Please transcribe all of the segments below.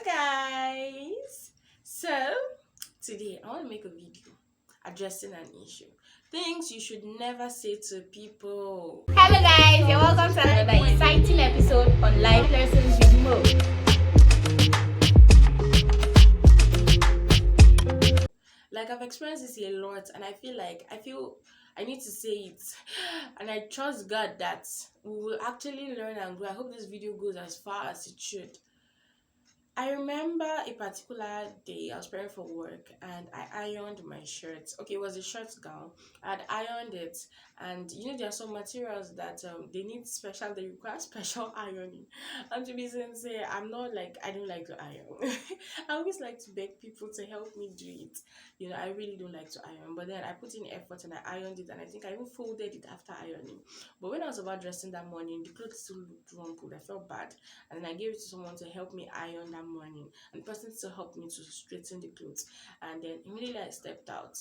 Guys. So today I want to make a video addressing an issue. Things you should never say to people. Hello guys, you're welcome to another exciting episode on Life Lessons with Mo. Like I've experienced this a lot, and I feel I need to say it, and I trust God that we will actually learn and grow. I hope this video goes as far as it should. I remember a particular day I was preparing for work and I ironed my shirt. Okay, it was a short gown. I'd ironed it, and there are some materials that they require special ironing. And to be sincere, I don't like to iron. I always like to beg people to help me do it. I really don't like to iron, but then I put in effort and I ironed it, and I think I even folded it after ironing. But when I was about dressing that morning, the clothes still looked rumpled. I felt bad, and then I gave it to someone to help me iron that morning, and the person still helped me to straighten the clothes. And then immediately I stepped out.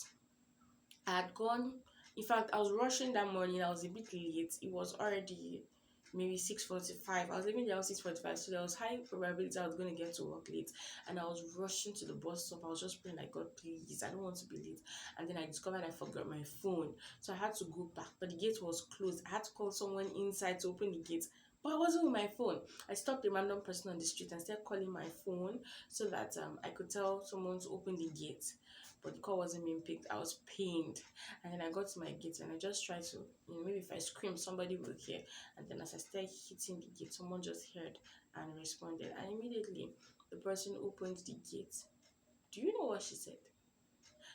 I had gone. In fact, I was rushing that morning. I was a bit late. It was already maybe 6:45. I was leaving the house 6:45, so there was high probability I was going to get to work late. And I was rushing to the bus stop. I was just praying like, God, please, I don't want to be late. And then I discovered I forgot my phone, so I had to go back. But the gate was closed. I had to call someone inside to open the gate. But I wasn't with my phone. I stopped a random person on the street and started calling my phone so that I could tell someone to open the gate. But the call wasn't being picked. I was pained. And then I got to my gate and I just tried to, maybe if I scream, somebody will hear. And then as I started hitting the gate, someone just heard and responded. And immediately the person opened the gate. Do you know what she said?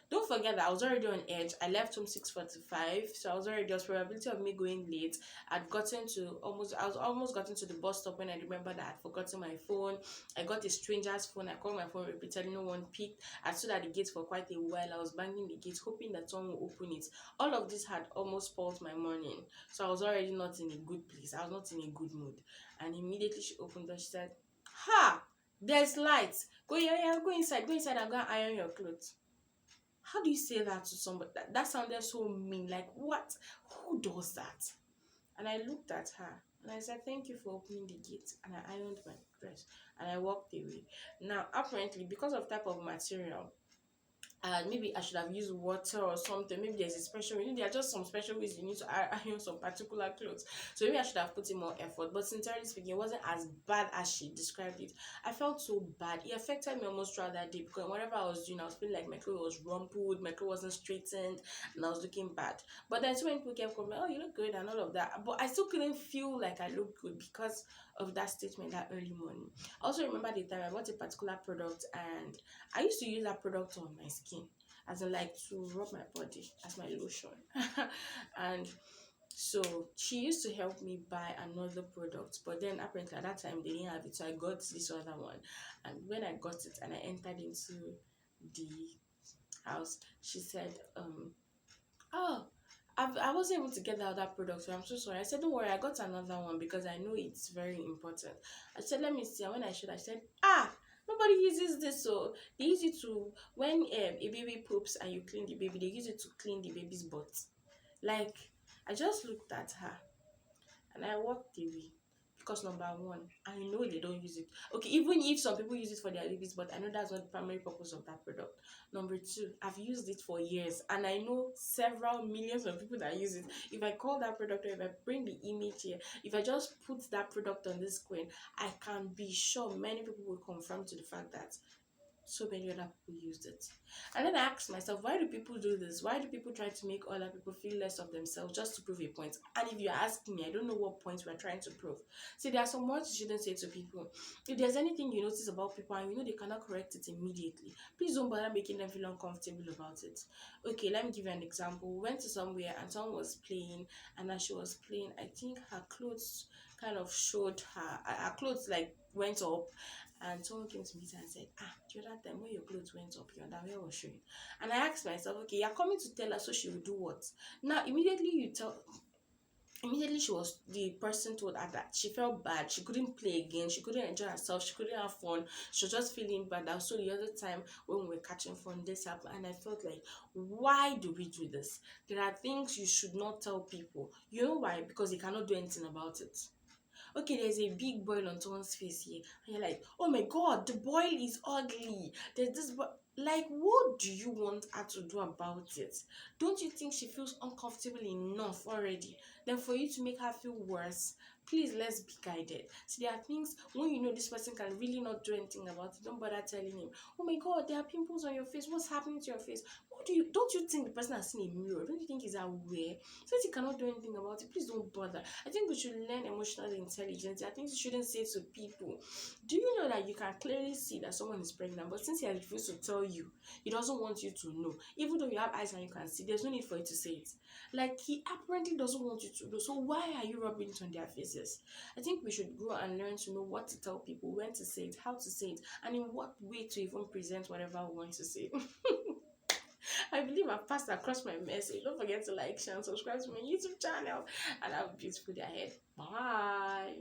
Don't forget that I was already on edge. I left home 6:45, so there was probability of me going late. I was almost gotten to the bus stop when I remembered that I'd forgotten my phone. I got a stranger's phone. I called my phone repeatedly, no one picked. I stood at the gate for quite a while. I was banging the gate, hoping that someone would open it. All of this had almost spoiled my morning, so I was already not in a good place. I was not in a good mood. And immediately she opened the door. She said, "Ha! There's light. Go, yeah, yeah, go inside and go and iron your clothes." How do you say that to somebody? That sounded so mean. Like, what? Who does that? And I looked at her and I said, "Thank you for opening the gate." And I ironed my dress and I walked away. Now, apparently, because of type of material, maybe I should have used water or something. Maybe there's a special, there are just some special ways you need to iron some particular clothes. So maybe I should have put in more effort. But sincerely speaking, it wasn't as bad as she described it. I felt so bad. It affected me almost throughout that day because whatever I was doing, I was feeling like my clothes was rumpled, my clothes wasn't straightened, and I was looking bad. But then so many people kept coming, "Oh, you look good," and all of that. But I still couldn't feel like I looked good because of that statement that early morning. I also remember the time I bought a particular product and I used to use that product on my skin, as in like to rub my body as my lotion. And so she used to help me buy another product, but then apparently at that time they didn't have it, so I got this other one. And when I got it and I entered into the house, she said, "Oh, I wasn't able to get the other product, so I'm so sorry." I said, "Don't worry, I got another one because I know it's very important." I said, "Let me see." And when I showed, I said, "Nobody uses this." So they use it to, when a baby poops and you clean the baby, they use it to clean the baby's butt. Like, I just looked at her and I walked away. Because number one, I know they don't use it. Okay, even if some people use it for their babies, but I know that's not the primary purpose of that product. Number two, I've used it for years and I know several millions of people that use it. If I call that product or if I bring the image here, if I just put that product on this screen, I can be sure many people will confirm to the fact that so many other people used it. And then I asked myself, why do people do this? Why do people try to make other people feel less of themselves just to prove a point? And if you're asking me, I don't know what points we're trying to prove. See, there are some words you shouldn't say to people. If there's anything you notice about people and you know they cannot correct it immediately, please don't bother making them feel uncomfortable about it. Okay, let me give you an example. We went to somewhere and someone was playing, and as she was playing, I think her clothes kind of showed her clothes like went up, and someone came to me and said, "The other time when your clothes went up, your underwear was showing." And I asked myself, okay, you're coming to tell her, so she will do what? Now, immediately she was the person told her that she felt bad, she couldn't play again, she couldn't enjoy herself, she couldn't have fun, she was just feeling bad. And so the other time when we were catching fun, this happened, and I felt like, why do we do this? There are things you should not tell people. You know why? Because they cannot do anything about it. Okay, there's a big boil on someone's face here, and you're like, oh my god, the boil is ugly. There's this like, what do you want her to do about it? Don't you think she feels uncomfortable enough already? Then for you to make her feel worse, please, let's be guided. See, there are things when you know this person can really not do anything about it, don't bother telling him, oh my god, there are pimples on your face, what's happening to your face? What do you don't you think the person has seen a mirror? Don't you think he's aware? Since he cannot do anything about it, please don't bother. I think we should learn emotional intelligence. I think you shouldn't say to people, do you know that you can clearly see that someone is pregnant, but since he has refused to tell you, he doesn't want you to know. Even though you have eyes and you can see, there's no need for you to say it. Like, he apparently doesn't want you to know. So why are you rubbing it on their faces? I think we should grow and learn to know what to tell people, when to say it, how to say it, and in what way to even present whatever we want to say. I believe I've passed across my message. Don't forget to like, share, and subscribe to my YouTube channel. And have a beautiful day ahead. Bye.